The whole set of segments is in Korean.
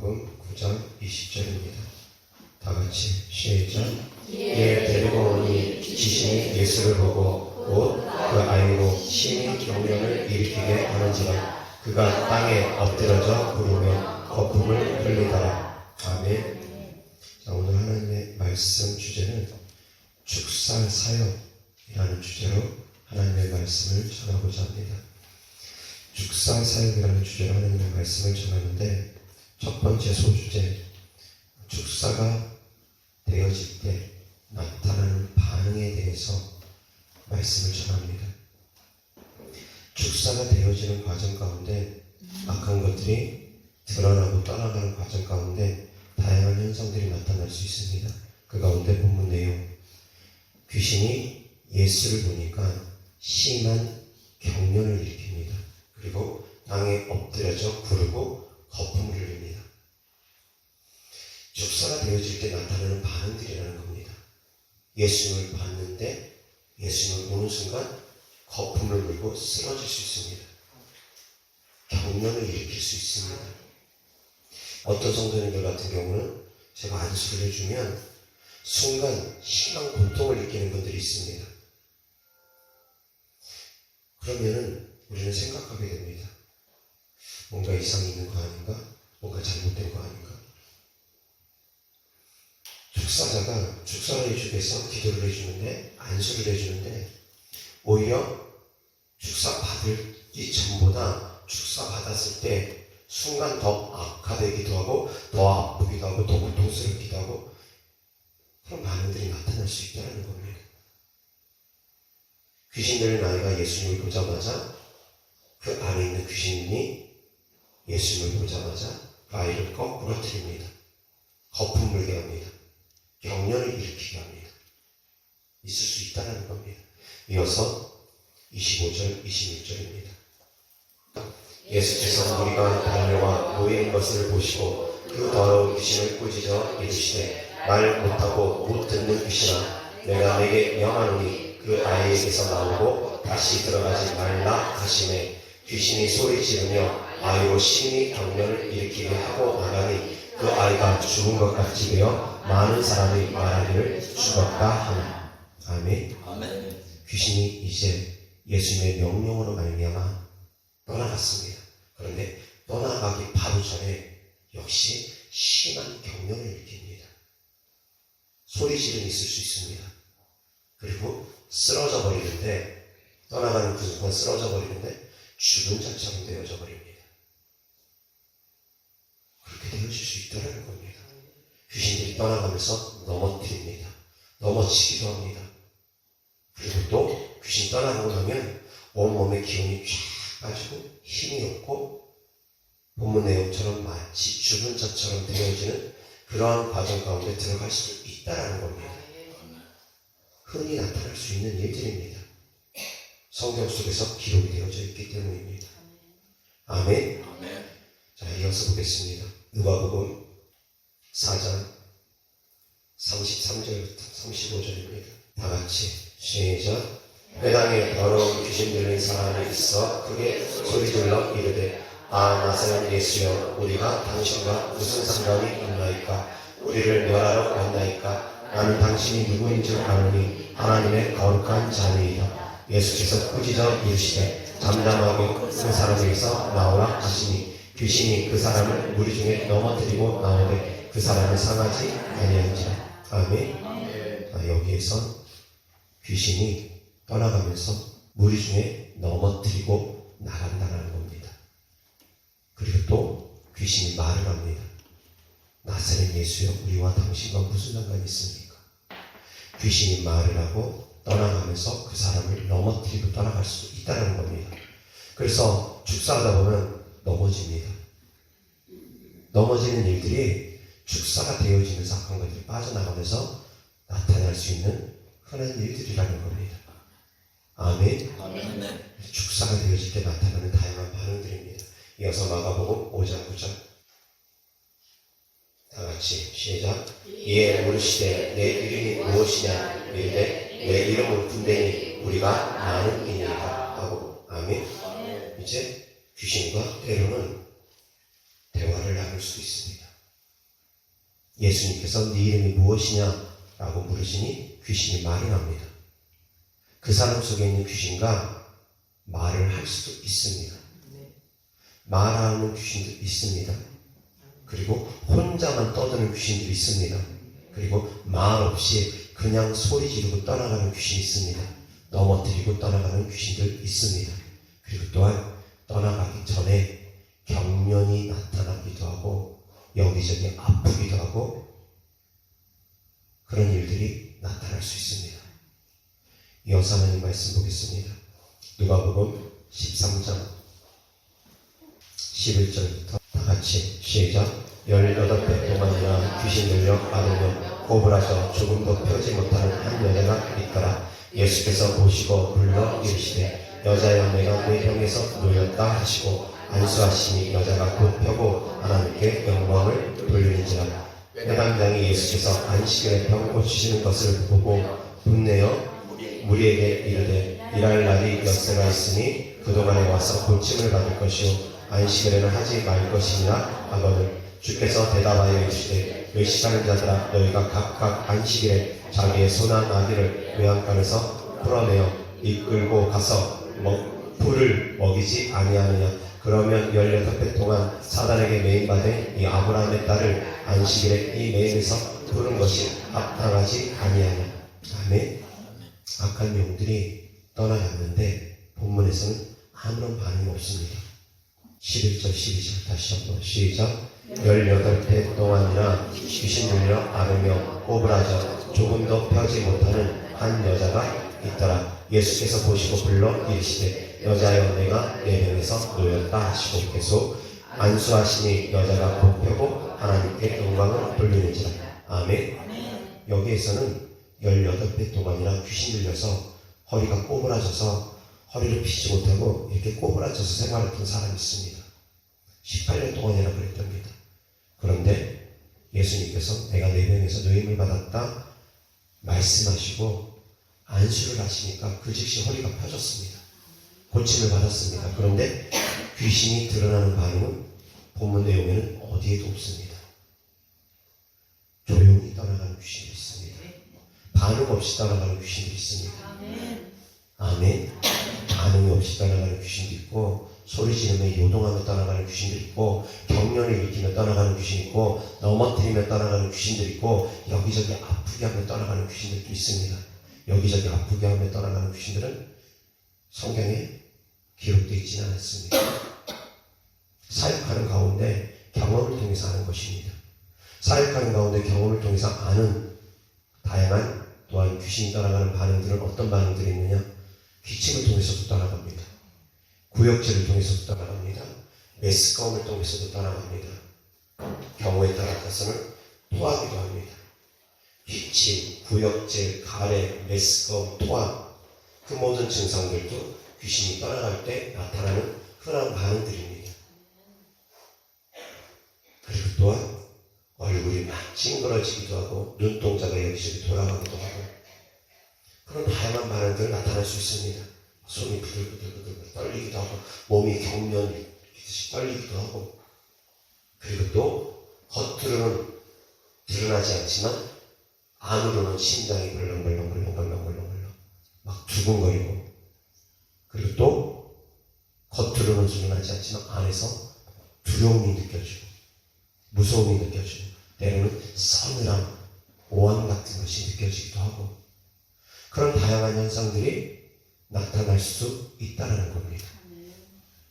마가복음 9장 20절입니다. 다 같이 시작. 이에 데리고 오니 귀신이 예수를 보고 곧 그 아이로 심히 경련을 일으키게 하는지라 그가 땅에 엎드러져 부르며 거품을 흘리더라. 아멘. 자, 오늘 하나님의 말씀 주제는 축사사역이라는 주제로 하나님의 말씀을 전하고자 합니다. 축사사역이라는 주제로 하나님의 말씀을 전하는데, 첫 번째 소주제, 축사가 되어질 때 나타나는 반응에 대해서 말씀을 전합니다. 축사가 되어지는 과정 가운데 악한 것들이 드러나고 떠나가는 과정 가운데 다양한 현상들이 나타날 수 있습니다. 그 가운데 본문 내용, 귀신이 예수를 보니까 심한 경련을 일으킵니다. 그리고 땅에 엎드려져 구르고 거품을 흘립니다. 축사가 되어질 때 나타나는 반응들이라는 겁니다. 예수님을 봤는데 예수님을 보는 순간 거품을 물고 쓰러질 수 있습니다. 경련을 일으킬 수 있습니다. 어떤 성도님들 같은 경우는 제가 안수를 해주면 순간 심한 고통을 느끼는 분들이 있습니다. 그러면은 우리는 생각하게 됩니다. 뭔가 이상이 있는 거 아닌가? 뭔가 잘못된 거 아닌가? 축사자가 축사를 해주겠어 기도를 해주는데, 안수를 해주는데, 오히려 축사 받기 전보다 축사 받았을 때 순간 더 악화되기도 하고 더 아프기도 하고 더 고통스럽기도 하고 그런 반응들이 나타날 수 있다는 겁니다. 귀신 들린 아이가 예수님을 보자마자 그 안에 있는 귀신이 예수님을 보자마자 그 아이를 꺾부러뜨립니다. 거품 물게 합니다. 경련을 일으키게 합니다. 있을 수 있다는 겁니다. 이어서 25절, 26절입니다. 예수께서 우리가 달려와 놓인 것을 보시고 그 더러운 귀신을 꾸짖어 이르시되 말 못하고 못 듣는 귀신아, 내가 내게 명하노니 그 아이에게서 나오고 다시 들어가지 말라 하시매, 귀신이 소리 지르며 아이로 심히 경련을 일으키게 하고 나가니 그 아이가 죽은 것 같이 되어 많은 사람이 말하기를 죽었다 하나. 아멘. 아멘. 귀신이 이제 예수님의 명령으로 말미암아 떠나갔습니다. 그런데 떠나가기 바로 전에 역시 심한 경련을 일으킵니다. 소리 지름이 있을 수 있습니다. 그리고 쓰러져 버리는데, 떠나가는 그 순간 쓰러져 버리는데 죽은 자처럼 되어져 버립니다. 그렇게 되어질 수 있다는 겁니다. 귀신들이 떠나가면서 넘어뜨립니다. 넘어지기도 합니다. 그리고 또 귀신 떠나가고 나면 온몸의 기운이 쫙 빠지고 힘이 없고 본문 내용처럼 마치 죽은 자처럼 되어지는 그러한 과정 가운데 들어갈 수 있다는 겁니다. 흔히 나타날 수 있는 일들입니다. 성경 속에서 기록이 되어져 있기 때문입니다. 아멘. 자, 이어서 보겠습니다. 누가복음 4장 33절부터 35절입니다. 다 같이 시작. 회당에 더러운 귀신 들린 사람이 있어 크게 소리질러 이르되 아, 나사렛 예수여, 우리가 당신과 무슨 상관이 있나이까? 우리를 멸하러 왔나이까? 나는 당신이 누구인 줄 아노니 하나님의 거룩한 자니이다. 예수께서 꾸짖어 이르시되 잠잠하고 그 사람에게서 나오라 하시니 귀신이 그 사람을 무리 중에 넘어뜨리고 나오되 그 사람은 상하지 아니한지라. 아멘. 여기에서 귀신이 떠나가면서 무리 중에 넘어뜨리고 나간다는 겁니다. 그리고 또 귀신이 말을 합니다. 나사렛 예수여, 우리와 당신과 무슨 상관이 있습니까? 귀신이 말을 하고 떠나가면서 그 사람을 넘어뜨리고 떠나갈 수 있다는 겁니다. 그래서 축사하다 보면 넘어집니다. 넘어지는 일들이 축사가 되어지면서 악한 것들이 빠져나가면서 나타날 수 있는 흔한 일들이라는 겁니다. 아멘. 아멘. 축사가 되어질 때 나타나는 다양한 반응들입니다. 이어서 마가복음 5장 9절. 다 같이 시작. 이에 물으시되 내 이름이 무엇이냐 이르되 내 이름은 군대니 우리가 많은 이니이다 하고. 아멘. 이제 귀신과 때로는 대화를 나눌 수 있습니다. 예수님께서 네 이름이 무엇이냐? 라고 물으시니 귀신이 말을 합니다. 그 사람 속에 있는 귀신과 말을 할 수도 있습니다. 말하는 귀신도 있습니다. 그리고 혼자만 떠드는 귀신도 있습니다. 그리고 말 없이 그냥 소리 지르고 떠나가는 귀신이 있습니다. 넘어뜨리고 떠나가는 귀신들 있습니다. 그리고 또한 떠나가기 전에 경련이 나타나기도 하고 여기저기 아프기도 하고 그런 일들이 나타날 수 있습니다. 이어서 하나님 말씀 보겠습니다. 누가복음 13장 11절부터 다 같이 시작. 18배 동안이나 귀신 들려 앓으며 꼬부라져 조금도 펴지 못하는 한 여자가 있더라. 예수께서 보시고 불러 이르시되 여자여 내가 네 병에서 놓였다 하시고 안수하시니 여자가 곧 펴고 하나님께 영광을 돌리는지라. 회당장이 예수께서 안식일에 병 고치시는 것을 보고 분내어 무리에게 이르되 일할 날이 엿새가 있으니 그동안에 와서 고침을 받을 것이요 안식일에는 하지 말 것이니라 하거늘 주께서 대답하여 이르시되 외식하는 자들아 너희가 각각 안식일에 자기의 소나 나귀를 외양간에서 풀어내어 이끌고 가서 풀을 먹이지 아니하느냐. 그러면 18배 동안 사단에게 매인받은 이 아브라함의 딸을 안식일에 이 매임에서 부른 것이 합당하지 아니하냐. 아멘. 악한 영들이 떠나갔는데 본문에서는 아무런 반응이 없습니다. 11절 12절 다시 한번 시작. 18배 동안이나 귀신 들려 앓으며 꼬부라져 조금도 펴지 못하는 한 여자가 있더라. 예수께서 보시고 불러 이르시되 여자여 내가 내 병에서 놓였다 하시고 계속 안수하시니 여자가 곧 펴고 하나님께 영광을 돌리는지라. 아멘. 여기에서는 18배 동안이나 귀신 들려서 허리가 꼬부라져서 허리를 펴지 못하고 이렇게 꼬부라져서 생활했던 사람이 있습니다. 18년 동안이나 그랬답니다. 그런데 예수님께서 내가 내 병에서 노임을 받았다 말씀하시고 안수를 하시니까 그 즉시 허리가 펴졌습니다. 고침을 받았습니다. 그런데 귀신이 드러나는 반응은 본문 내용에는 어디에도 없습니다. 조용히 떠나가는 귀신이 있습니다. 반응 없이 떠나가는 귀신이 있습니다. 아멘. 반응이 없이 떠나가는 귀신도 있고 소리 지르며 요동하며 떠나가는 귀신도 있고 경련을 일으키며 떠나가는 귀신이 있고 넘어뜨리며 떠나가는 귀신도 있고 여기저기 아프게 하며 떠나가는 귀신들도 있습니다. 여기저기 아프게 하며 떠나가는 귀신들은 성경에 기록되어 있지는 않습니다. 사역하는 가운데 경험을 통해서 아는 것입니다. 사역하는 가운데 경험을 통해서 아는 다양한 또한 귀신이 떠나가는 반응들은 어떤 반응들이 있느냐? 기침을 통해서도 떠나갑니다. 구역질을 통해서도 떠나갑니다. 메스꺼움을 통해서도 떠나갑니다. 경우에 따라서는 토하기도 합니다. 기침, 구역질, 가래, 메스꺼움, 토함 그 모든 증상들도 귀신이 떠나갈 때 나타나는 흔한 반응들입니다. 그리고 또한 얼굴이 막 찡그러지기도 하고 눈동자가 여기저기 돌아가기도 하고 그런 다양한 반응들이 나타날 수 있습니다. 손이 부들부들 떨리기도 하고 몸이 경련이 떨리기도 하고 그리고 또 겉으로는 드러나지 않지만 안으로는 심장이 벌렁벌렁 막 두근거리고 그리고 또 겉으로는 드러나지 않지만 안에서 두려움이 느껴지고 무서움이 느껴지고 때로는 서늘함, 오함 같은 것이 느껴지기도 하고 그런 다양한 현상들이 나타날 수 있다는 겁니다.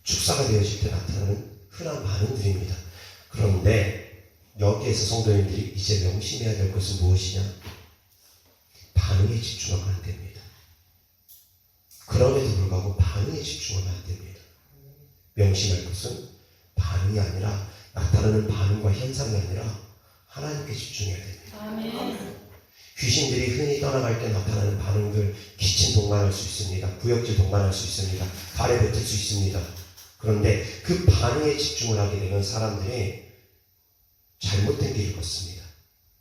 축사가 되어질 때 나타나는 흔한 반응들입니다. 그런데 여기에서 성도님들이 이제 명심해야 될 것은 무엇이냐? 반응에 집중하면 안 됩니다. 그럼에도 불구하고 반응에 집중하면 안 됩니다. 명심할 것은 반응이 아니라 나타나는 반응과 현상이 아니라 하나님께 집중해야 됩니다. 아멘. 귀신들이 흔히 떠나갈 때 나타나는 반응들 기침 동반할 수 있습니다. 구역질 동반할 수 있습니다. 발에 뱉을 수 있습니다. 그런데 그 반응에 집중을 하게 되면 사람들이 잘못된 길을 걷습니다.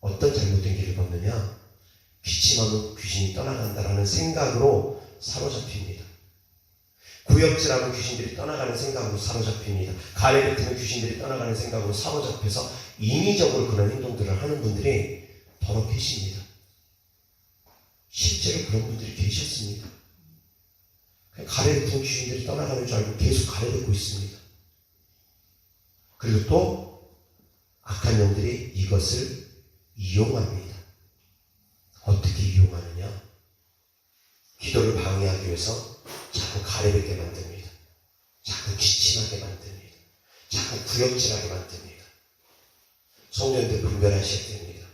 어떤 잘못된 길을 걷느냐? 기침하면 귀신이 떠나간다라는 생각으로 사로잡힙니다. 구역질하면 귀신들이 떠나가는 생각으로 사로잡힙니다. 가래 뱉으면 귀신들이 떠나가는 생각으로 사로잡혀서 인위적으로 그런 행동들을 하는 분들이 더러 계십니다. 실제로 그런 분들이 계셨습니다. 가래뱉은 귀신들이 떠나가는 줄 알고 계속 가래뱉고 있습니다. 그리고 또 악한 영들이 이것을 이용합니다. 어떻게 이용하느냐? 기도를 방해하기 위해서 자꾸 가래뱉게 만듭니다. 자꾸 기침하게 만듭니다. 자꾸 구역질하게 만듭니다. 성도님들 분별하셔야 됩니다.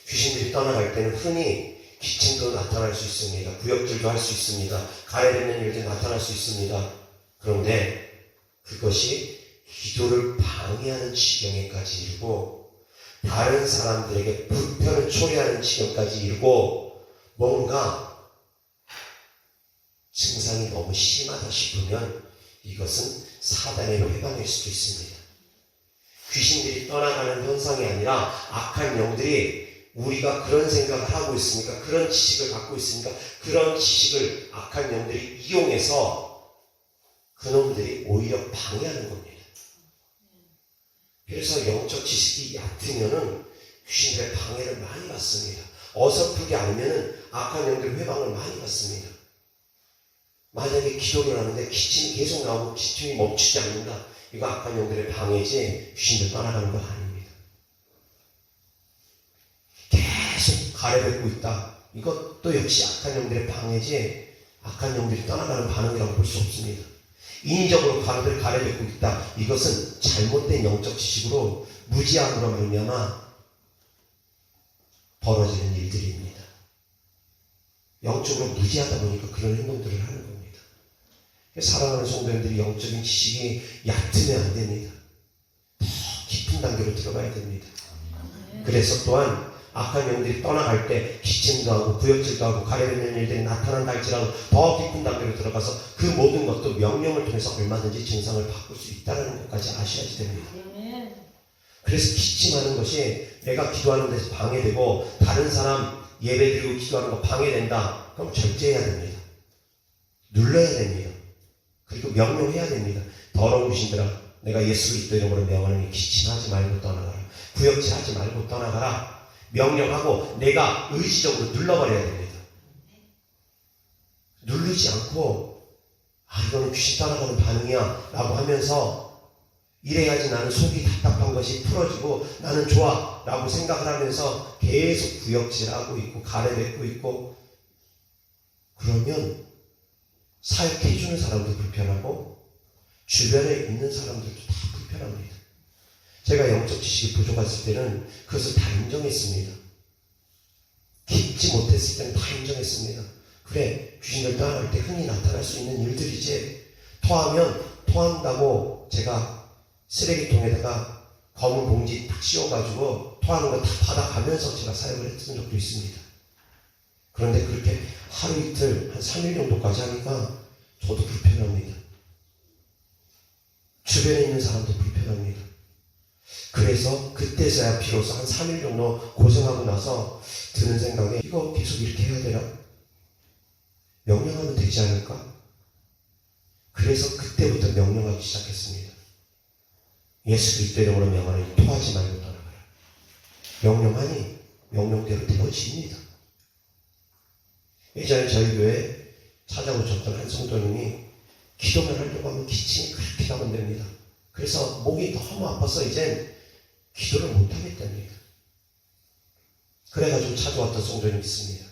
귀신들이 떠나갈 때는 흔히 기침도 나타날 수 있습니다. 구역질도 할 수 있습니다. 가래뱉는 일도 나타날 수 있습니다. 그런데 그것이 기도를 방해하는 지경에까지 이르고 다른 사람들에게 불편을 초래하는 지경까지 이르고 뭔가 증상이 너무 심하다 싶으면 이것은 사단의 회방일 수도 있습니다. 귀신들이 떠나가는 현상이 아니라 악한 영들이 우리가 그런 생각을 하고 있으니까, 그런 지식을 갖고 있으니까 그런 지식을 악한 영들이 이용해서 그놈들이 오히려 방해하는 겁니다. 그래서 영적 지식이 얕으면은 귀신들의 방해를 많이 받습니다. 어설프게 알면은 악한 영들의 회방을 많이 받습니다. 만약에 기도를 하는데 기침이 계속 나오고 기침이 멈추지 않는다. 이거 악한 영들의 방해지 귀신들 떠나가는 건 아닙니다. 계속 가래뱉고 있다. 이것도 역시 악한 영들의 방해지 악한 영들이 떠나가는 반응이라고 볼 수 없습니다. 인위적으로 가래뱉고 있다. 이것은 잘못된 영적 지식으로 무지함으로 말미암아 벌어지는 일들입니다. 영적으로 무지하다 보니까 그런 행동들을 하는 겁니다. 사랑하는 성도님들이 영적인 지식이 얕으면 안 됩니다. 더 깊은 단계로 들어가야 됩니다. 그래서 또한 악한 영들이 떠나갈 때 기침도 하고 구역질도 하고 가래뱉는 일들이 나타난다 할지라도 더 깊은 단계로 들어가서 그 모든 것도 명령을 통해서 얼마든지 증상을 바꿀 수 있다는 것까지 아셔야지 됩니다. 그래서 기침하는 것이 내가 기도하는 데서 방해되고 다른 사람 예배드리고 기도하는 거 방해된다. 그럼 절제해야 됩니다. 눌러야 됩니다. 그리고 명령해야 됩니다. 더러운 귀신들아, 내가 예수 그리스도 이름으로 명하노니 기침하지 말고 떠나가라. 구역질하지 말고 떠나가라. 명령하고 내가 의지적으로 눌러버려야 됩니다. 누르지 않고 이거는 귀신 따라가는 반응이야 라고 하면서 이래야지 나는 속이 답답한 것이 풀어지고 나는 좋아 라고 생각을 하면서 계속 구역질하고 있고 가래뱉고 있고 그러면 사역해주는 사람도 불편하고 주변에 있는 사람들도 다 불편합니다. 제가 영적 지식이 부족했을 때는 그것을 다 인정했습니다. 깊지 못했을 때는 다 인정했습니다. 그래, 귀신들 떠나갈 때 흔히 나타날 수 있는 일들이지. 토한다고 제가 쓰레기통에다가 검은 봉지 딱 씌워가지고 토하는 거 다 받아가면서 제가 사역을 했던 적도 있습니다. 그런데 그렇게 하루 이틀, 한 3일 정도까지 하니까 저도 불편합니다. 주변에 있는 사람도 불편합니다. 그래서 그때서야 비로소 한 3일 정도 고생하고 나서 드는 생각에 이거 계속 이렇게 해야 되나? 명령하면 되지 않을까? 그래서 그때부터 명령하기 시작했습니다. 예수 그리스도 이름으로 명하노니 토하지 말고 떠나가라. 명령하니 명령대로 되어집니다. 예전에 저희 교회에 찾아오셨던 한 성도님이 기도만 하려고 하면 기침이 그렇게 나온답니다. 그래서 목이 너무 아파서 이젠 기도를 못하겠답니다. 그래가지고 찾아왔던 성도님이 있습니다.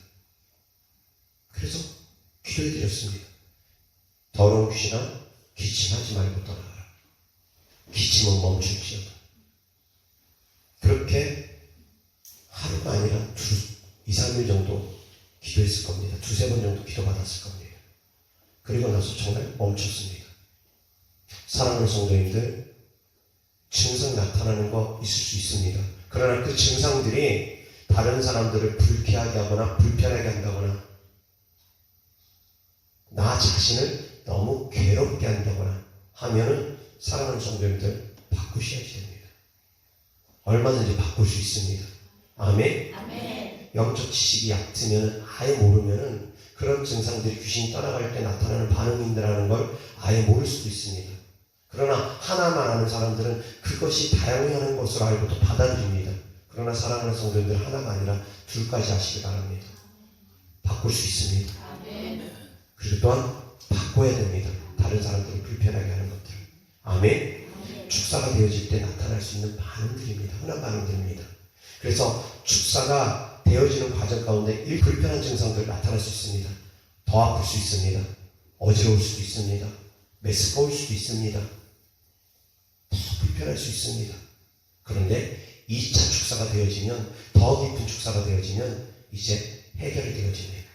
그래서 기도해드렸습니다. 더러운 귀신아, 기침하지 말고 떠나가라. 기침은 멈출지어다. 그렇게 하루가 아니라 2, 3일 정도 기도했을 겁니다. 2, 3번 정도 기도받았을 겁니다. 그리고 나서 정말 멈췄습니다. 사랑하는 성도님들, 증상 나타나는 거 있을 수 있습니다. 그러나 그 증상들이 다른 사람들을 불쾌하게 하거나 불편하게 한다거나 나 자신을 너무 괴롭게 한다거나 하면은 사랑하는 성도님들 바꾸셔야지 됩니다. 얼마든지 바꿀 수 있습니다. 아멘? 아멘. 영적 지식이 얕으면 아예 모르면은 그런 증상들이 귀신이 떠나갈 때 나타나는 반응인들라는 걸 아예 모를 수도 있습니다. 그러나 하나만 하나만 아는 사람들은 그것이 다양한 것으로 알고 또 받아들입니다. 그러나 사랑하는 성도님들, 하나가 아니라 둘까지 하시기 바랍니다. 바꿀 수 있습니다. 그리고 또한 바꿔야 됩니다. 다른 사람들을 불편하게 하는 것들. 아멘. 축사가 되어질 때 나타날 수 있는 반응들입니다. 흔한 반응들입니다. 그래서 축사가 되어지는 과정 가운데 불편한 증상들 나타날 수 있습니다. 더 아플 수 있습니다. 어지러울 수도 있습니다. 메스꺼울 수도 있습니다. 더 불편할 수 있습니다. 그런데 2차 축사가 되어지면, 더 깊은 축사가 되어지면 이제 해결이 되어집니다.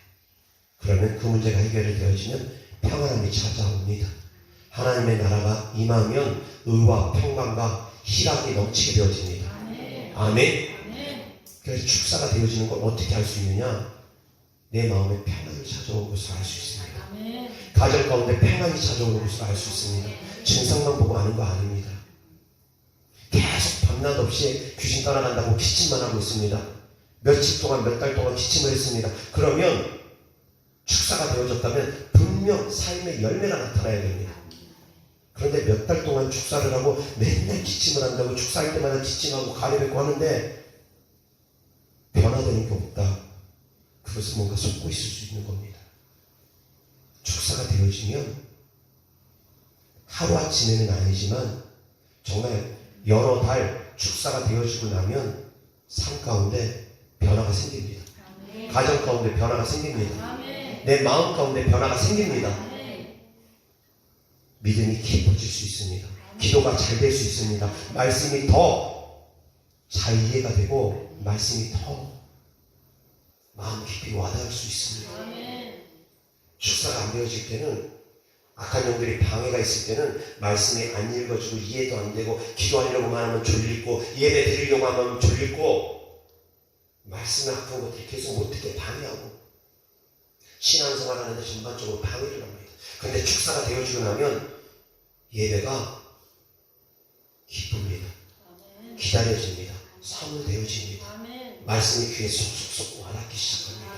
그러면 그 문제가 해결이 되어지면 평안함이 찾아옵니다. 하나님의 나라가 임하면 의와 평강과 희락이 넘치게 되어집니다. 아멘. 그래서 축사가 되어지는 걸 어떻게 알 수 있느냐? 내 마음에 평안이 찾아오는 것을 알 수 있습니다. 가정 가운데 평안이 찾아오는 것을 알 수 있습니다. 증상만 보고 아는 거 아닙니다. 계속 밤낮 없이 귀신 따라간다고 기침만 하고 있습니다. 며칠 동안, 몇 달 동안 기침을 했습니다. 그러면 축사가 되어졌다면 분명 삶의 열매가 나타나야 됩니다. 그런데 몇 달 동안 축사를 하고 맨날 기침을 한다고, 축사할 때마다 기침하고 가려뱉고 하는데 변화되는 게 없다. 그것은 뭔가 속고 있을 수 있는 겁니다. 축사가 되어지면 하루아침에는 아니지만 정말 여러 달 축사가 되어지고 나면 삶 가운데 변화가 생깁니다. 가정 가운데 변화가 생깁니다. 내 마음 가운데 변화가 생깁니다. 믿음이 깊어질 수 있습니다. 기도가 잘 될 수 있습니다. 말씀이 더 잘 이해가 되고 말씀이 더 마음 깊이 와닿을 수 있습니다. 축사가 안 되어질 때는, 악한 영들이 방해가 있을 때는 말씀이 안 읽어지고 이해도 안 되고, 기도하려고만 하면 졸리고, 예배 드리려고 하면 졸리고, 말씀의 악한 것들이 계속 못 듣게 방해하고 신앙생활 하는데 전반적으로 방해를 합니다. 그런데 축사가 되어지고 나면 예배가 기쁩니다. 기다려집니다. 사모되어집니다. 말씀이 귀에 쏙쏙쏙 와닿기 시작합니다.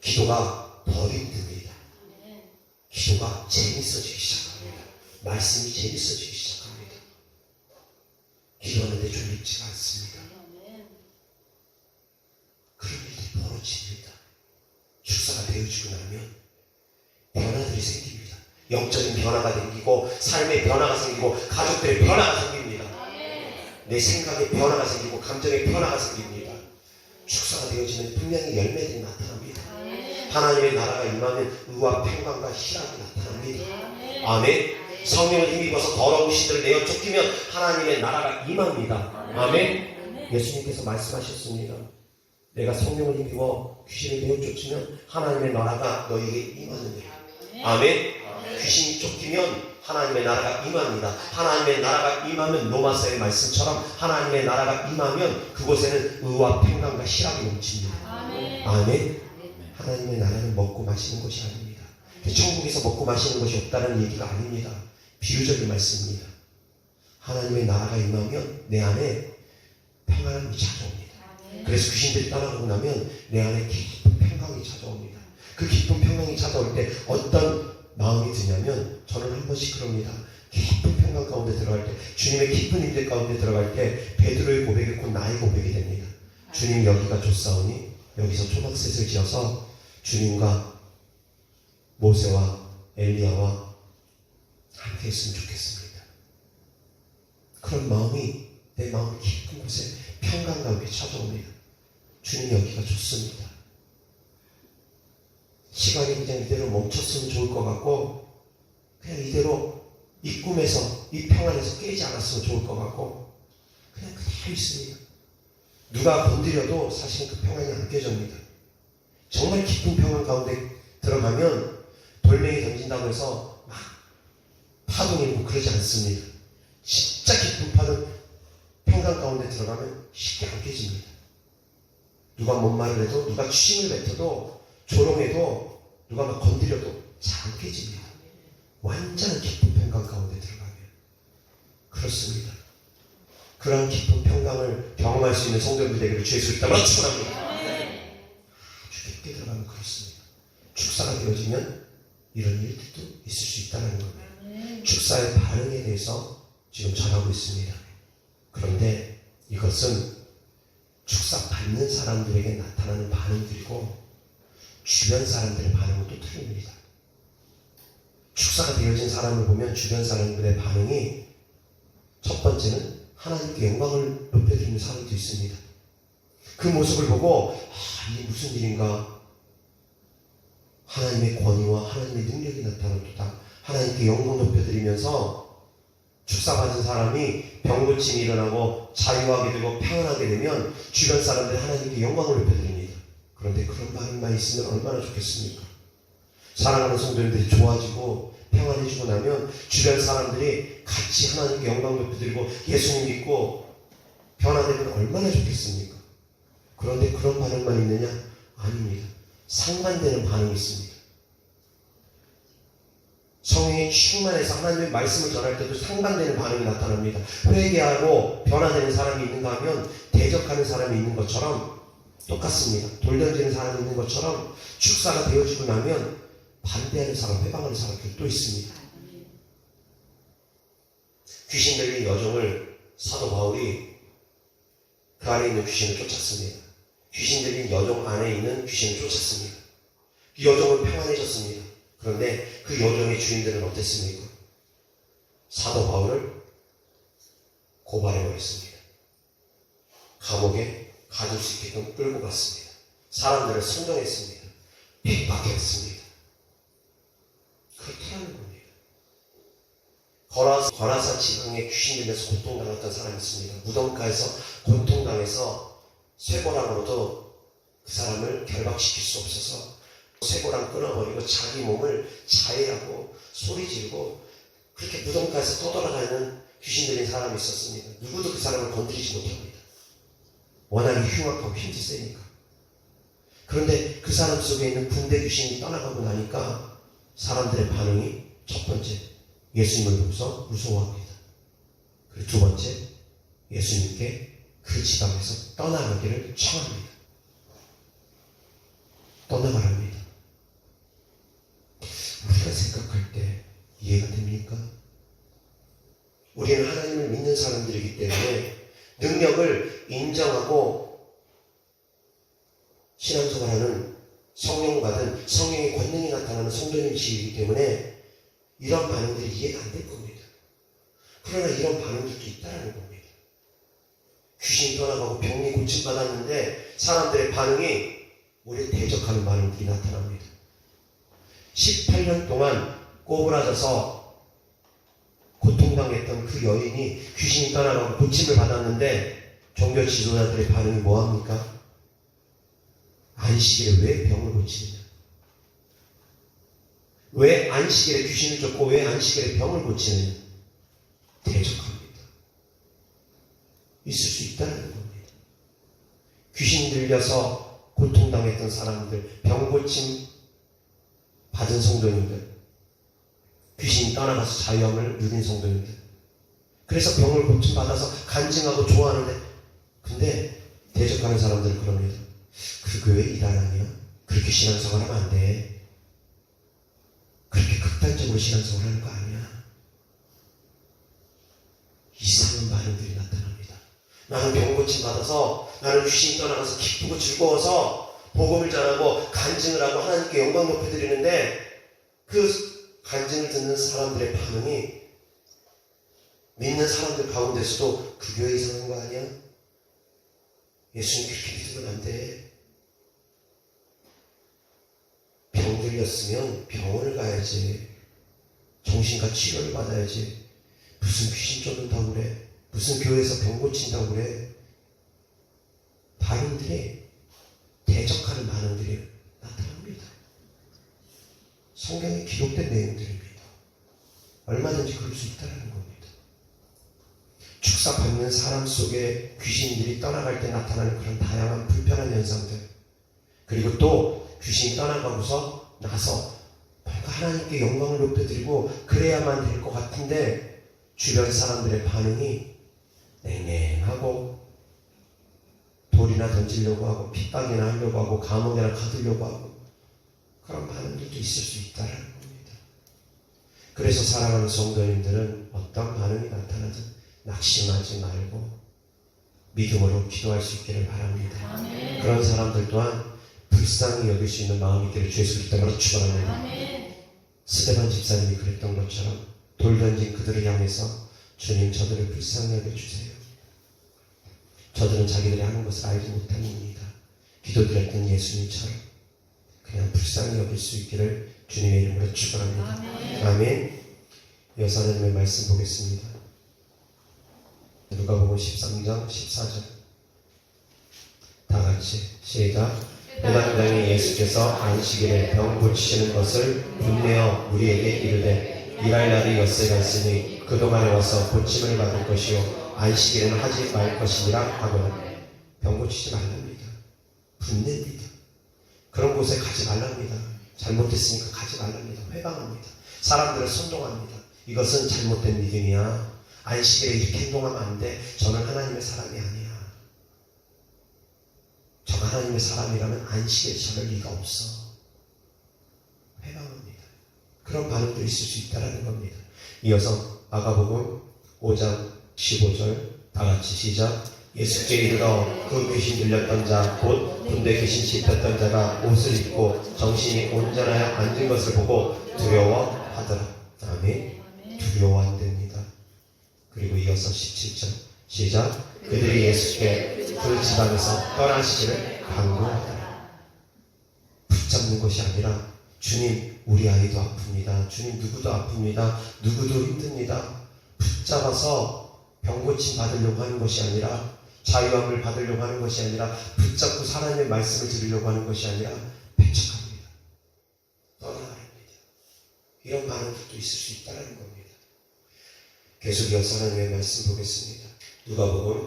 기도가 더 힘듭니다. 기도가 재밌어지기 시작합니다. 말씀이 재밌어지기 시작합니다. 기도하는데 졸립지가 않습니다. 그런 일이 벌어집니다. 축사가 되어지고 나면 변화들이 생깁니다. 영적인 변화가 생기고, 삶의 변화가 생기고, 가족들의 변화가 생깁니다. 내 생각의 변화가 생기고, 감정의 변화가 생깁니다. 축사가 되어지면 분명히 열매들이 나타납니다. 하나님의 나라가 임하면 의와 평강과 희락이 나타납니다. 아멘. 성령을 힘입어서 더러운 시들을 내어 쫓기면 하나님의 나라가 임합니다. 아멘. 예수님께서 말씀하셨습니다. 내가 성령을 힘입어 귀신을 내어 쫓으면 하나님의 나라가 너희에게 임하느니라. 아멘. 귀신이 쫓기면 하나님의 나라가 임합니다. 하나님의 나라가 임하면, 로마서의 말씀처럼 하나님의 나라가 임하면 그곳에는 의와 평강과 희락이 넘칩니다. 아멘. 하나님의 나라는 먹고 마시는 것이 아닙니다. 천국에서 먹고 마시는 것이 없다는 얘기가 아닙니다. 비유적인 말씀입니다. 하나님의 나라가 임하면 내 안에 평안함이 찾아옵니다. 그래서 귀신들이 떠나고 나면 내 안에 깊은 평강이 찾아옵니다. 그 깊은 평강이 찾아올 때 어떤 마음이 드냐면, 저는 한 번씩 그럽니다. 깊은 평강 가운데 들어갈 때, 주님의 깊은 임재 가운데 들어갈 때 베드로의 고백이 곧 나의 고백이 됩니다. 주님, 여기가 좋사오니 여기서 초막셋을 지어서 주님과 모세와 엘리야와 함께 했으면 좋겠습니다. 그런 마음이 내 마음 깊은 곳에 평강과 함께 찾아옵니다. 주님, 여기가 좋습니다. 시간이 그냥 이대로 멈췄으면 좋을 것 같고, 그냥 이대로 이 꿈에서, 이 평안에서 깨지 않았으면 좋을 것 같고, 그냥 그대로 있습니다. 누가 건드려도 사실은 그 평안이 안 깨집니다. 정말 깊은 평안 가운데 들어가면 돌멩이 던진다고 해서 막 파동이 일고 그러지 않습니다. 진짜 깊은 평강 가운데 들어가면 쉽게 안 깨집니다. 누가 뭔 말을 해도, 누가 추심을 뱉어도, 조롱해도, 누가 막 건드려도 잘 안 깨집니다. 완전 깊은 평강 가운데 들어가면. 그렇습니다. 그런 깊은 평강을 경험할 수 있는 성도들 되기를 주의 이름으로 기도합니다. 축원합니다. 아주 깊게 들어가면 그렇습니다. 축사가 되어지면 이런 일들도 있을 수 있다는 겁니다. 축사의 반응에 대해서 지금 전하고 있습니다. 그런데 이것은 축사받는 사람들에게 나타나는 반응들이고 주변 사람들의 반응은 또 틀립니다. 축사가 되어진 사람을 보면 주변 사람들의 반응이 첫 번째는 하나님께 영광을 높여드리는 사람도 있습니다. 그 모습을 보고 이게 무슨 일인가, 하나님의 권위와 하나님의 능력이 나타납니다. 하나님께 영광 높여드리면서 축사받은 사람이 병고침이 일어나고 자유하게 되고 평안하게 되면 주변 사람들이 하나님께 영광을 높여드립니다. 그런데 그런 반응만 있으면 얼마나 좋겠습니까? 사랑하는 성도님들이 좋아지고 평안해지고 나면 주변 사람들이 같이 하나님께 영광 높여드리고 예수님 믿고 변화되면 얼마나 좋겠습니까? 그런데 그런 반응만 있느냐? 아닙니다. 상반되는 반응이 있습니다. 성령이 충만해서 하나님의 말씀을 전할 때도 상반되는 반응이 나타납니다. 회개하고 변화되는 사람이 있는가 하면 대적하는 사람이 있는 것처럼 똑같습니다. 돌던지는 사람이 있는 것처럼 축사가 되어지고 나면 반대하는 사람, 회방하는 사람들이 또 있습니다. 귀신 들린 여종을 사도 바울이 그 안에 있는 귀신을 쫓았습니다. 귀신 들린 여종 안에 있는 귀신을 쫓았습니다. 이 여종은 평안해졌습니다. 그런데 그 여종의 주인들은 어땠습니까? 사도 바울을 고발해버렸습니다. 감옥에 가둘 수 있게끔 끌고 갔습니다. 사람들을 선동했습니다. 핍박했습니다. 그렇다는 겁니다. 거라사 지방에 귀신 들려서 고통당했던 사람이 있습니다. 무덤가에서 고통당해서 쇠고랑으로도 그 사람을 결박시킬 수 없어서 쇠고랑 끊어버리고 자기 몸을 자해하고 소리 지르고 그렇게 무덤가에서 떠돌아다니는 귀신 들린 사람이 있었습니다. 누구도 그 사람을 건드리지 못합니다. 워낙에 흉악하고 힘이 세니까. 그런데 그 사람 속에 있는 군대 귀신이 떠나가고 나니까 사람들의 반응이 첫 번째, 예수님을 보고서 무서워합니다. 그리고 두 번째, 예수님께 그 지방에서 떠나가기를 청합니다. 떠나가랍니다. 우리가 생각할 때 이해가 됩니까? 우리는 하나님을 믿는 사람들이기 때문에 능력을 인정하고 신앙생활하는 성령 받은 성령의 권능이 나타나는 성도님이시기 때문에 이런 반응들이 이해가 안 될 겁니다. 그러나 이런 반응들도 있다는 겁니다. 귀신이 떠나가고 병이 고침받았는데 사람들의 반응이 우리를 대적하는 반응들이 나타납니다. 18년 동안 꼬부라져서 고통당했던 그 여인이 귀신이 떠나가고 고침을 받았는데 종교 지도자들의 반응이 뭐합니까? 안식일에 왜 병을 고치느냐? 왜 안식일에 귀신을 쫓고 왜 안식일에 병을 고치느냐? 대적합니다. 있을 수 있다는 겁니다. 귀신 들려서 고통당했던 사람들, 병 고침 받은 성도님들, 귀신이 떠나가서 자유함을 누린 성도님들, 그래서 병을 고침받아서 간증하고 좋아하는데, 근데 대적하는 사람들은 그럽니다. 그 교회 일하느냐? 그렇게 신앙생활 하면 안 돼. 그렇게 극단적으로 신앙생활 하는 거 아니야. 이상한 반응들이 나타납니다. 나는 병 고침 받아서, 나는 귀신이 떠나가서 기쁘고 즐거워서 복음을 전하고 간증을 하고 하나님께 영광 높여드리는데 그 간증을 듣는 사람들의 반응이 믿는 사람들 가운데서도 그 교회 이상한 거 아니야? 예수님 그렇게 믿으면 안 돼. 병 들렸으면 병원을 가야지. 정신과 치료를 받아야지. 무슨 귀신 쫓는다고 그래. 무슨 교회에서 병 고친다고 그래. 반응들이 대적하는 반응들이 나타납니다. 성경에 기록된 내용들입니다. 얼마든지 그럴 수 있다는 겁니다. 축사받는 사람 속에 귀신들이 떠나갈 때 나타나는 그런 다양한 불편한 현상들, 그리고 또 귀신이 떠나가고서 나서 뭔가 하나님께 영광을 높여드리고 그래야만 될 것 같은데 주변 사람들의 반응이 냉랭하고 돌이나 던지려고 하고 핍박이나 하려고 하고 감옥에나 가두려고 하고 그런 반응들도 있을 수 있다는 겁니다. 그래서 사랑하는 성도님들은 어떤 반응이 나타나든 낙심하지 말고 믿음으로 기도할 수 있기를 바랍니다. 아멘. 그런 사람들 또한 불쌍히 여길 수 있는 마음이 있기를 주의 그리스도로 축원합니다. 아멘. 스데반 집사님이 그랬던 것처럼 돌 던진 그들을 향해서 주님 저들을 불쌍히 여겨주세요. 저들은 자기들이 하는 것을 알지 못합니다. 기도드렸던 예수님처럼 그냥 불쌍히 여길 수 있기를 주님의 이름으로 축원합니다. 아멘. 아멘. 이어서 하나님의 말씀 보겠습니다. 누가복음 13장 14절 다 같이 시작. 회당장에 예수께서 안식일에 병 고치시는 것을 분내어 우리에게 이르되 일할 날이 엿새가 있으니 그동안에 와서 고침을 받을 것이요 안식일에는 하지 말 것이니라 하거든. 병 고치지 말랍니다. 분냅니다. 그런 곳에 가지 말랍니다. 잘못했으니까 가지 말랍니다. 회방합니다. 사람들을 선동합니다. 이것은 잘못된 믿음이야. 안식일에 이렇게 행동하면 안 돼. 저는 하나님의 사람이 아니야. 저가 하나님의 사람이라면 안식일에 저럴 리가 없어. 회방합니다. 그런 반응도 있을 수 있다는 겁니다. 이어서 마가복음 5장 15절 다 같이 시작. 예수께 이르러 그 귀신 들렸던 자 곧 군대 귀신 씹혔던 자가 옷을 입고 정신이 온전하여 앉은 것을 보고 두려워하더라. 아멘. 두려워한답니다. 그리고 이어서 17절 시작. 그들이 예수께 그 지방에서 떠나시기를 강구하더라. 붙잡는 것이 아니라 주님 우리 아이도 아픕니다. 주님 누구도 아픕니다. 누구도 힘듭니다. 붙잡아서 병고침 받으려고 하는 것이 아니라 자유함을 받으려고 하는 것이 아니라 붙잡고 하나님의 말씀을 들으려고 하는 것이 아니라 배척합니다. 떠나랍니다. 이런 반응도 있을 수 있다는 겁니다. 계속 이어서 하나님의 말씀 보겠습니다. 누가복음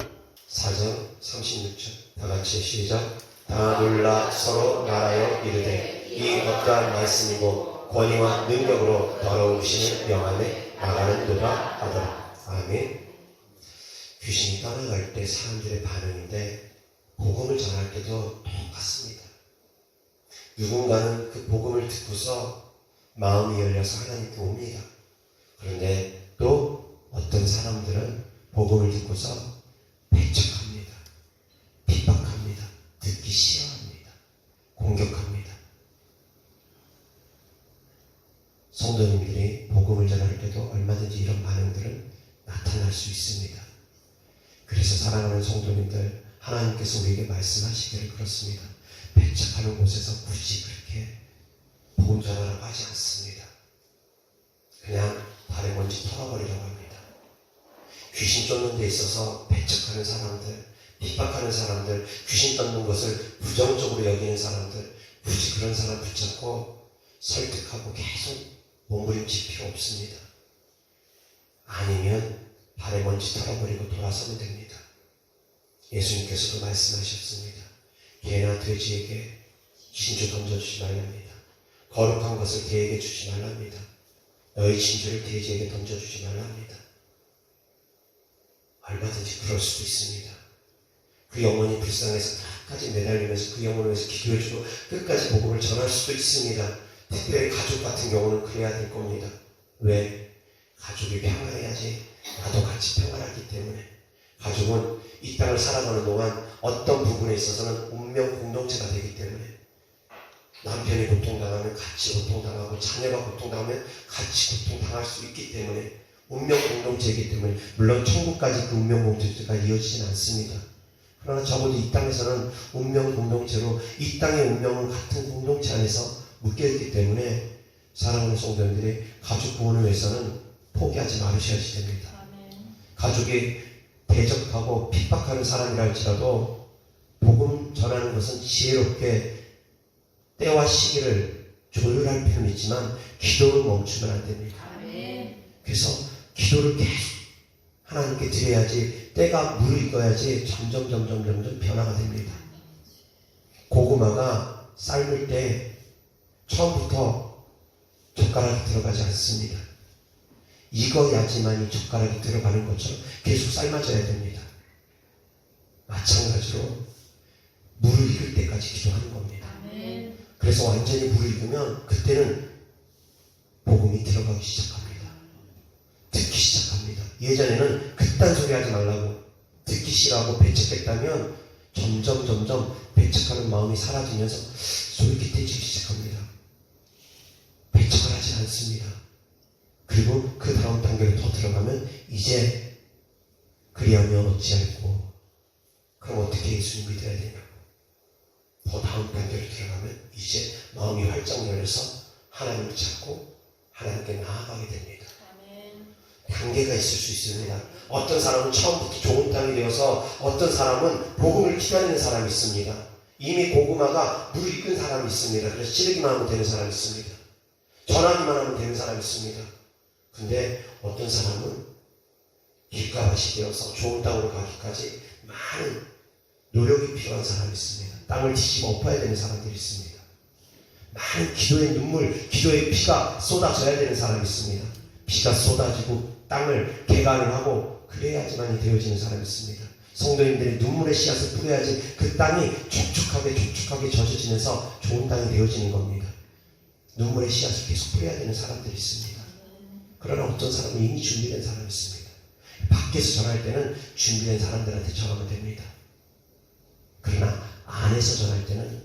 4장 36절 다 같이 시작. 다 놀라 서로 말하여 이르되 이 어떠한 말씀이고 권위와 능력으로 더러우시는 명함에 나가는도다 하더라. 아멘. 귀신이 떠나갈 때 사람들의 반응인데 복음을 전할 때도 똑같습니다. 누군가는 그 복음을 듣고서 마음이 열려서 하나님께 옵니다. 그런데 또 어떤 사람들은 복음을 듣고서 배척합니다. 핍박합니다. 듣기 싫어합니다. 공격합니다. 성도님들이 복음을 전할 때도 얼마든지 이런 반응들은 나타날 수 있습니다. 그래서 사랑하는 성도님들, 하나님께서 우리에게 말씀하시기를 그렇습니다. 배척하는 곳에서 굳이 그렇게 복음 전하라고 하지 않습니다. 그냥 발에 먼지 털어버리라고 합니다. 귀신 쫓는 데 있어서 배척하는 사람들, 핍박하는 사람들, 귀신 쫓는 것을 부정적으로 여기는 사람들, 굳이 그런 사람 붙잡고 설득하고 계속 몸부림칠 필요 없습니다. 아니면 발에 먼지 털어버리고 돌아서면 됩니다. 예수님께서도 말씀하셨습니다. 개나 돼지에게 진주 던져주지 말랍니다. 거룩한 것을 개에게 주지 말랍니다. 너희 진주를 돼지에게 던져주지 말랍니다. 얼마든지 그럴 수도 있습니다. 그 영혼이 불쌍해서 끝까지 매달리면서 그 영혼을 위해서 기도해주고 끝까지 복음을 전할 수도 있습니다. 특별히 가족 같은 경우는 그래야 될 겁니다. 왜? 가족이 평안해야지 나도 같이 평안하기 때문에. 가족은 이 땅을 살아가는 동안 어떤 부분에 있어서는 운명 공동체가 되기 때문에 남편이 고통당하면 같이 고통당하고 자녀가 고통당하면 같이 고통당할 수 있기 때문에 운명 공동체이기 때문에 물론 천국까지 그 운명 공동체가 이어지진 않습니다. 그러나 적어도 이 땅에서는 운명 공동체로 이 땅의 운명은 같은 공동체 안에서 묶여있기 때문에 사랑하는 성도님들이 가족 구원을 위해서는 포기하지 말으셔야지 됩니다. 가족이 대적하고 핍박하는 사람이라 할지라도 복음 전하는 것은 지혜롭게 때와 시기를 조율할 필요는 있지만 기도를 멈추면 안 됩니다. 그래서 기도를 계속 하나님께 드려야지 때가 무르익어야지 점점 변화가 됩니다. 고구마가 삶을 때 처음부터 젓가락이 들어가지 않습니다. 익어야지만 이 젓가락이 들어가는 것처럼 계속 삶아져야 됩니다. 마찬가지로 물을 익을 때까지 기도하는 겁니다. 그래서 완전히 물을 익으면 그때는 복음이 들어가기 시작합니다. 예전에는 그딴 소리 하지 말라고 듣기 싫어하고 배척했다면 점점 배척하는 마음이 사라지면서 솔깃해지기 시작합니다. 배척을 하지 않습니다. 그리고 그 다음 단계로 더 들어가면 이제 그리하면 어찌할꼬, 그럼 어떻게 예수님 믿어야 되냐고. 더 다음 단계로 들어가면 이제 마음이 활짝 열려서 하나님을 찾고 하나님께 나아가게 됩니다. 단계가 있을 수 있습니다. 어떤 사람은 처음부터 좋은 땅이 되어서 어떤 사람은 복음을 기다리는 사람이 있습니다. 이미 고구마가 물을 익은 사람이 있습니다. 그래서 찌르기만 하면 되는 사람이 있습니다. 전하기만 하면 되는 사람이 있습니다. 근데 어떤 사람은 길가밭이 되어서 좋은 땅으로 가기까지 많은 노력이 필요한 사람이 있습니다. 땅을 뒤집어 엎어야 되는 사람들이 있습니다. 많은 기도의 눈물, 기도의 피가 쏟아져야 되는 사람이 있습니다. 피가 쏟아지고 땅을 개간을 하고 그래야지만이 되어지는 사람이 있습니다. 성도님들이 눈물의 씨앗을 뿌려야지 그 땅이 촉촉하게 젖어지면서 좋은 땅이 되어지는 겁니다. 눈물의 씨앗을 계속 뿌려야 되는 사람들이 있습니다. 그러나 어떤 사람은 이미 준비된 사람이 있습니다. 밖에서 전할 때는 준비된 사람들한테 전하면 됩니다. 그러나 안에서 전할 때는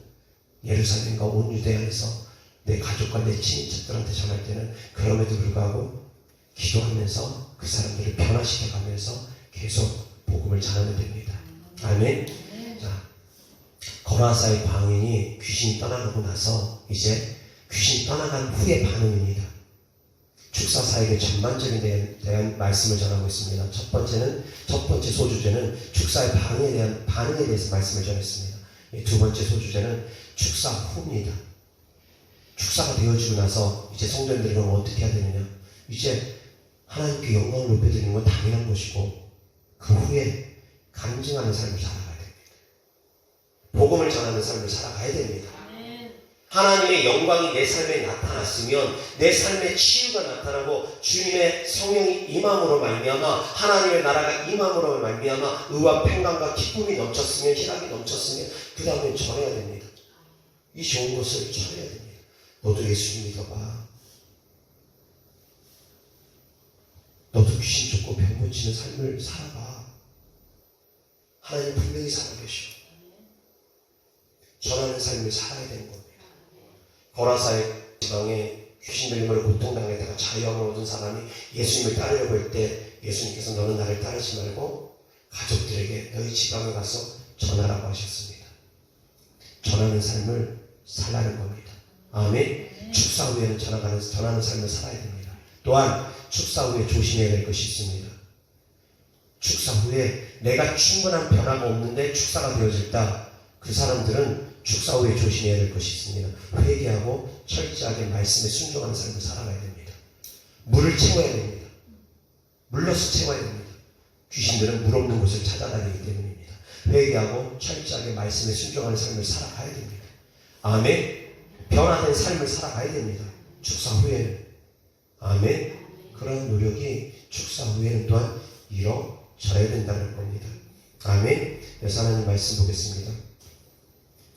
예루살렘과 온 유대야에서 내 가족과 내 친인척들한테 전할 때는 그럼에도 불구하고 기도하면서 그 사람들을 변화시켜 가면서 계속 복음을 전하면 됩니다. 아멘. 자, 거라사의 광인이 귀신이 떠나가고 나서 이제 귀신이 떠나간 후의 반응입니다. 축사사에게 전반적인 대한 말씀을 전하고 있습니다. 첫 번째 소주제는 축사의 반응에 대해서 말씀을 전했습니다. 두 번째 소주제는 축사 후입니다. 축사가 되어지고 나서 이제 성도님들은 어떻게 해야 되느냐? 이제 하나님께 영광을 높여드리는 건 당연한 것이고 그 후에 간증하는 삶을 살아가야 됩니다. 복음을 전하는 삶을 살아가야 됩니다. 하나님의 영광이 내 삶에 나타났으면 내 삶에 치유가 나타나고 주님의 성령이 임함으로 말미암아 하나님의 나라가 임함으로 말미암아 의와 평강과 기쁨이 넘쳤으면 희락이 넘쳤으면 그 다음에 전해야 됩니다. 이 좋은 것을 전해야 됩니다. 너도 예수님 믿어봐. 너도 귀신 쫓고 병 고치는 삶을 살아봐. 하나님 분명히 살아계셔. 전하는 삶을 살아야 되는 겁니다. 거라사의 지방에 귀신 들림으로 고통당하다가 자유함을 얻은 사람이 예수님을 따르려고 할 때 예수님께서 너는 나를 따르지 말고 가족들에게 너희 지방에 가서 전하라고 하셨습니다. 전하는 삶을 살라는 겁니다. 아멘. 축사 후에는 전하는 삶을 살아야 됩니다. 또한 축사 후에 조심해야 될 것이 있습니다. 축사 후에 내가 충분한 변화가 없는데 축사가 되어졌다. 그 사람들은 축사 후에 조심해야 될 것이 있습니다. 회개하고 철저하게 말씀에 순종하는 삶을 살아가야 됩니다. 물을 채워야 됩니다. 물러서 채워야 됩니다. 귀신들은 물 없는 곳을 찾아다니기 때문입니다. 회개하고 철저하게 말씀에 순종하는 삶을 살아가야 됩니다. 아멘. 변화된 삶을 살아가야 됩니다. 축사 후에는. 아멘. 그런 노력이 축사 후에는 또한 이루어져야 된다는 겁니다. 아멘. 여기서 하나님 말씀 보겠습니다.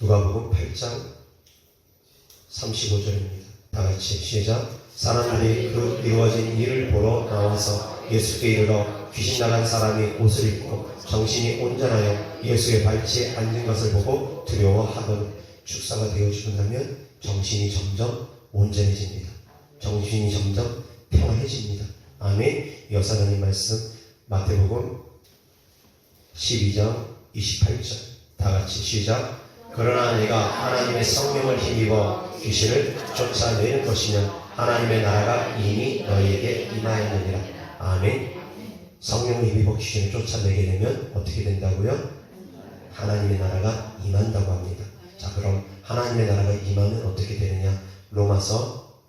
누가복음 8장 35절입니다. 다같이 시작. 사람들이 그 이루어진 일을 보러 나와서 예수께 이르러 귀신 나간 사람이 옷을 입고 정신이 온전하여 예수의 발치에 앉은 것을 보고 두려워하더니 축사가 되어지고 나면 정신이 점점 온전해집니다. 정신이 점점 평안해집니다. 아멘. 이어서 하나님 말씀 마태복음 12장 28절 다같이 시작. 그러나 내가 하나님의 성령을 힘입어 귀신을 쫓아내는 것이면 하나님의 나라가 이미 너희에게 임하였느니라. 아멘. 성령을 힘입어 귀신을 쫓아내게 되면 어떻게 된다고요? 하나님의 나라가 임한다고 합니다. 자, 그럼 하나님의 나라가 임하면 어떻게 되느냐? 로마서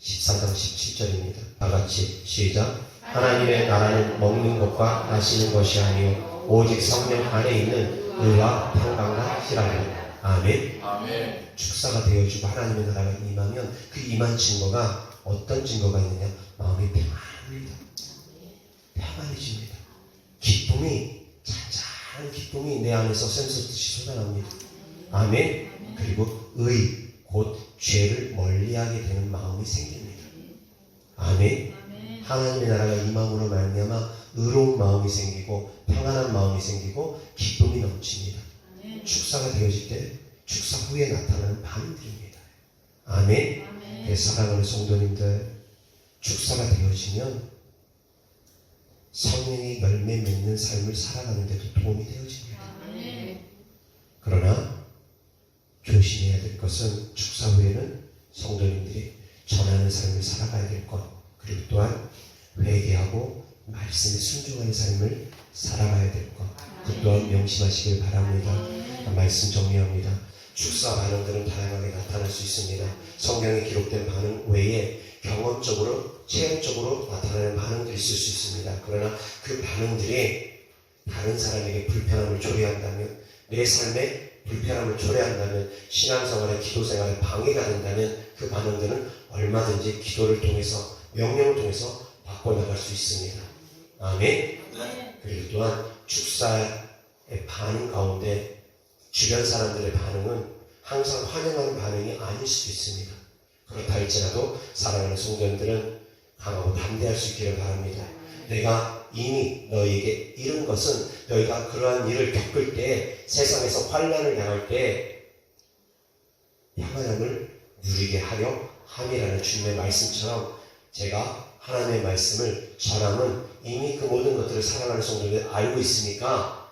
14장 17절입니다. 다같이 시작. 하나님의 나라는 먹는 것과 마시는 것이 아니요 오직 성령 안에 있는 의와 평강과 희락이라. 아멘. 아멘. 축사가 되어지고 하나님의 나라가 임하면 그 임한 증거가 어떤 증거가 있느냐? 마음이 평안합니다. 평안해집니다. 기쁨이 잔잔한 기쁨이 내 안에서 샘솟듯이 쏟아납니다. 아멘. 그리고 곧 죄를 멀리하게 되는 마음이 생깁니다. 아멘. 하나님의 나라가 임함으로 말미암아 의로운 마음이 생기고 평안한 마음이 생기고 기쁨이 넘칩니다. 축사가 되어질 때 축사 후에 나타나는 반응들입니다. 아멘. 네, 사랑하는 성도님들, 축사가 되어지면 성령의 열매 맺는 삶을 살아가는 데도 도움이 되어집니다. 그러나 조심해야 될 것은 축사 후에는 성도님들이 전하는 삶을 살아가야 될 것, 그리고 또한 회개하고 말씀에 순종하는 삶을 살아가야 될 것, 그 또한 명심하시길 바랍니다. 말씀 정리합니다. 축사 반응들은 다양하게 나타날 수 있습니다. 성경에 기록된 반응 외에 경험적으로, 체험적으로 나타나는 반응들이 있을 수 있습니다. 그러나 그 반응들이 다른 사람에게 불편함을 초래한다면, 내 삶에 불편함을 초래한다면, 신앙생활에, 기도생활에 방해가 된다면 그 반응들은 얼마든지 기도를 통해서, 명령을 통해서 바꿔나갈 수 있습니다. 아멘. 그리고 또한 축사의 반응 가운데 주변 사람들의 반응은 항상 환영하는 반응이 아닐 수도 있습니다. 그렇다 할지라도 사랑하는 성도님들은 강하고 담대할 수 있기를 바랍니다. 내가 이미 너희에게 이룬 것은 너희가 그러한 일을 겪을 때, 세상에서 환난을 당할 때 평안함을 누리게 하려 함이라는 주님의 말씀처럼 제가 하나님의 말씀을 전함은 이미 그 모든 것들을 사랑하는 성도들이 알고 있으니까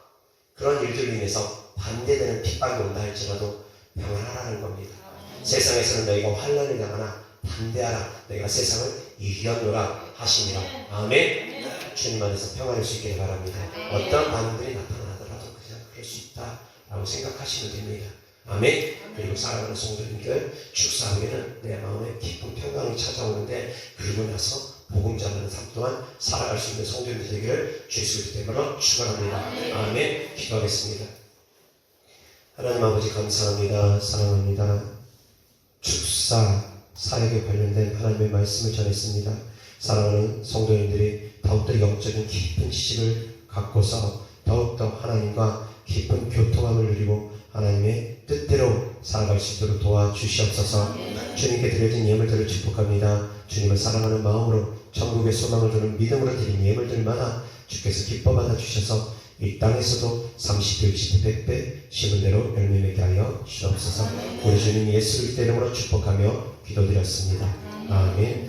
그런 일들로 인해서 반대되는 핍박이 온다 할지라도 평안하라는 겁니다. 세상에서는 너희가 환난을 당하나 담대하라, 내가 세상을 이겼노라 하시니라. 아멘. 주님 안에서 평안할 수 있기를 바랍니다. 어떤 반응들이 나타나더라도 그냥 그럴 수 있다라고 생각하시면 됩니다. 아멘. 그리고 사랑하는 성도님들, 축사 후에는 내 마음에 깊은 평강이 찾아오는데, 그리고 나서 복음 전하는 삶 또한 살아갈 수 있는 성도님들 되기를 주 예수 그리스도의 이름으로 축원합니다. 아멘. 기도하겠습니다. 하나님 아버지 감사합니다. 사랑합니다. 축사 사역에 관련된 하나님의 말씀을 전했습니다. 사랑하는 성도님들이 더욱더 영적인 깊은 지식을 갖고서 더욱더 하나님과 깊은 교통함을 누리고 하나님의 뜻대로 살아갈 수 있도록 도와주시옵소서. 주님께 드려진 예물들을 축복합니다. 주님을 사랑하는 마음으로 천국의 소망을 주는 믿음으로 드린 예물들마다 주께서 기뻐 받아주셔서 이 땅에서도 30배, 60배, 100배 심은 대로 열매 맺게 하여 주옵소서. 우리 주님 예수 그리스도 이름으로 축복하며 기도드렸습니다. 아멘.